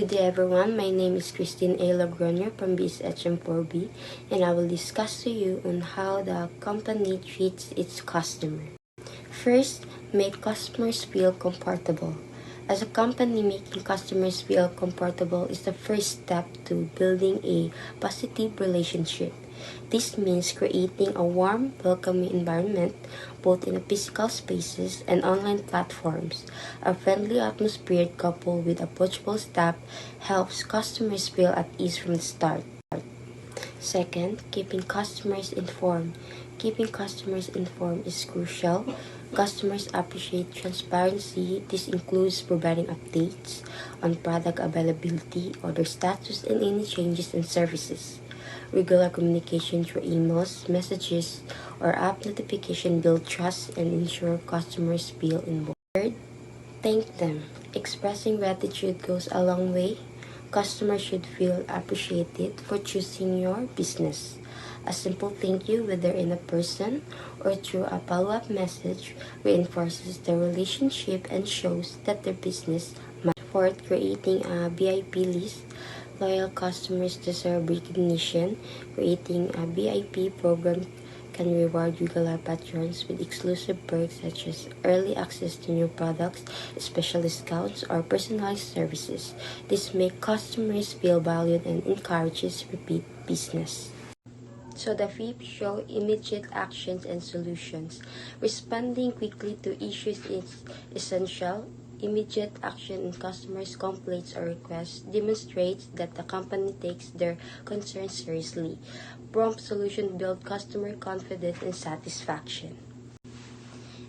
Good day everyone, my name is Christine A. Logroño from BSHM4B, and I will discuss to you on how the company treats its customer. First, make customers feel comfortable. As a company, making customers feel comfortable is the first step to building a positive relationship. This means creating a warm, welcoming environment both in physical spaces and online platforms. A friendly atmosphere coupled with approachable staff helps customers feel at ease from the start. Second, keeping customers informed. Keeping customers informed is crucial. Customers appreciate transparency. This includes providing updates on product availability, order status, and any changes in services. Regular communication through emails, messages, or app notification build trust and ensure customers feel involved. Third, thank them. Expressing gratitude goes a long way. Customers should feel appreciated for choosing your business. A simple thank you, whether in a person or through a follow-up message, reinforces the relationship and shows that their business matters. Fourth, creating a VIP list. Loyal customers deserve recognition. Creating a VIP program can reward regular patrons with exclusive perks such as early access to new products, special discounts, or personalized services. This makes customers feel valued and encourages repeat business. So the fifth, show immediate actions and solutions. Responding quickly to issues is essential. Immediate action in customers' complaints or requests demonstrates that the company takes their concerns seriously. Prompt solution build customer confidence and satisfaction.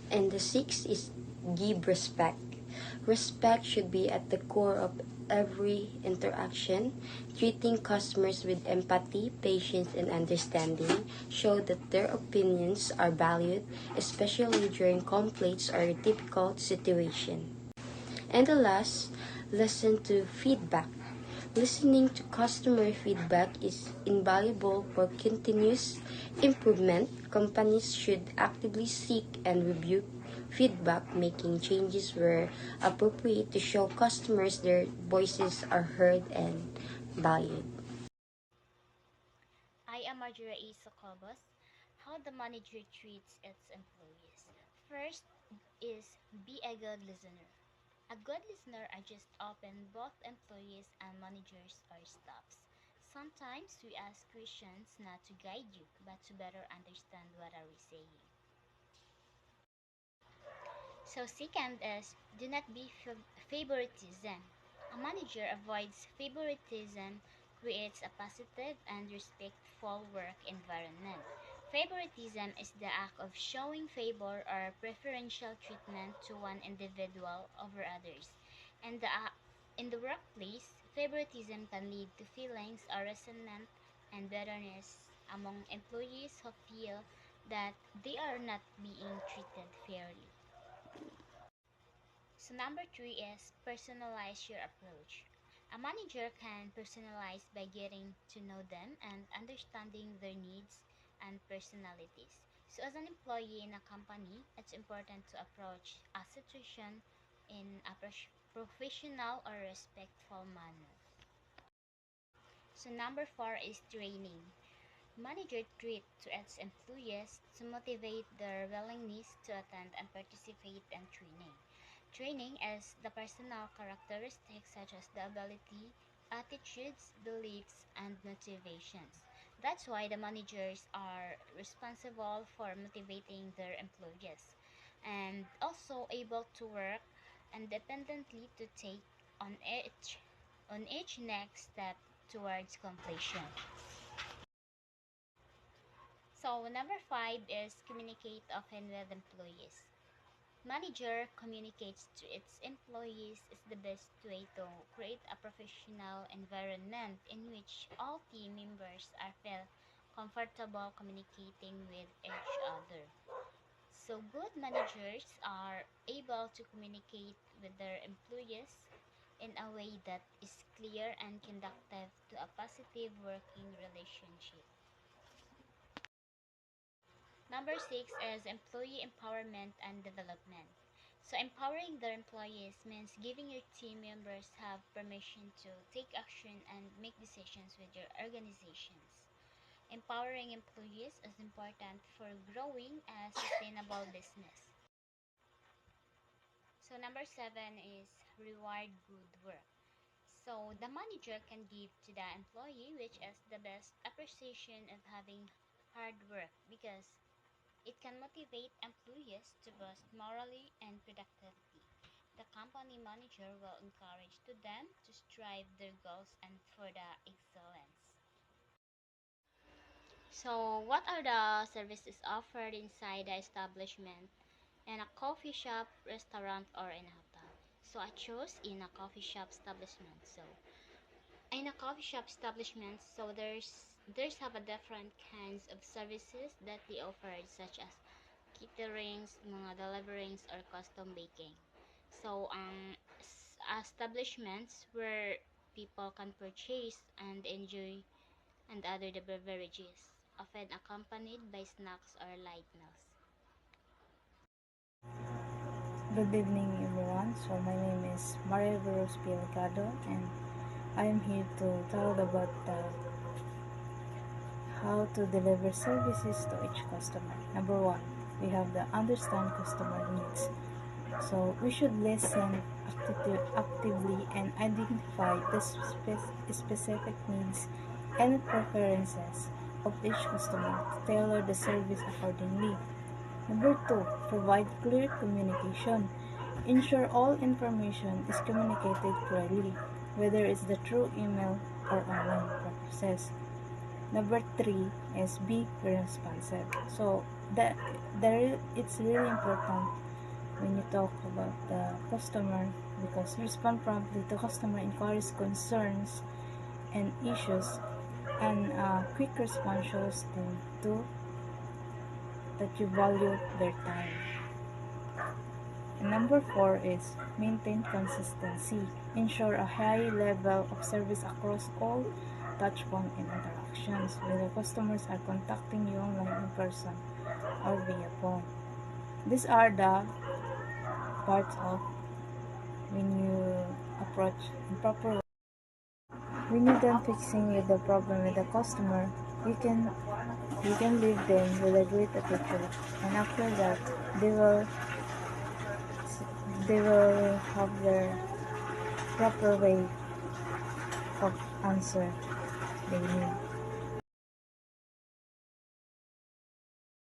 And the sixth is give respect. Respect should be at the core of every interaction. Treating customers with empathy, patience, and understanding show that their opinions are valued, especially during complaints or difficult situations. And the last, listen to feedback. Listening to customer feedback is invaluable for continuous improvement. Companies should actively seek and review feedback, making changes where appropriate to show customers their voices are heard and valued. I am Marjorie A. Socobos. How the manager treats its employees. First is be a good listener. A good listener are just open both employees and managers or staffs. Sometimes we ask questions not to guide you, but to better understand what are we saying. So second is do not be favoritism. A manager avoids favoritism, creates a positive and respectful work environment. Favoritism is the act of showing favor or preferential treatment to one individual over others. And in the workplace, favoritism can lead to feelings of resentment and bitterness among employees who feel that they are not being treated fairly. So number three is personalize your approach. A manager can personalize by getting to know them and understanding their needs and personalities. So as an employee in a company, it's important to approach a situation in a professional or respectful manner. So number four is training. Manager treat to its employees to motivate their willingness to attend and participate in training. Training is the personal characteristics such as the ability, attitudes, beliefs, and motivations. That's why the managers are responsible for motivating their employees and also able to work independently to take on each next step towards completion. So number five is communicate often with employees. Manager communicates to its employees is the best way to create a professional environment in which all team members are feel comfortable communicating with each other. So good managers are able to communicate with their employees in a way that is clear and conducive to a positive working relationship. Number six is employee empowerment and development. So empowering their employees means giving your team members have permission to take action and make decisions with your organizations. Empowering employees is important for growing a sustainable business. So number 7 is reward good work. So the manager can give to the employee which is the best appreciation of having hard work because it can motivate employees to boost morally and productivity. The company manager will encourage to them to strive their goals and for the excellence. So, what are the services offered inside the establishment? In a coffee shop, restaurant, or in a hotel? So, I chose in a coffee shop establishment. So, in a coffee shop establishment, so there's have a different kinds of services that they offer, such as caterings, mga deliverings, or custom baking. So, establishments where people can purchase and enjoy and other the beverages, often accompanied by snacks or light meals. Good evening, everyone. So my name is Maria Veros Pilicado, and I am here to talk about how to deliver services to each customer. Number one, we have the understand customer needs. So we should listen actively and identify the specific needs and preferences of each customer to tailor the service accordingly. Number two, provide clear communication. Ensure all information is communicated clearly, whether it's the through email or online process. Number three is be responsive. So it's really important when you talk about the customer, because respond promptly to customer inquiries, concerns, and issues, and quick response shows them to that you value their time. And number four is maintain consistency. Ensure a high level of service across all touchpoints and interactions, whether customers are contacting you online, in person, or via phone. These are the parts of when you approach in proper way. When you're done fixing with the problem with the customer, you can leave them with a great attitude, and after that they will have their proper way of answer they need.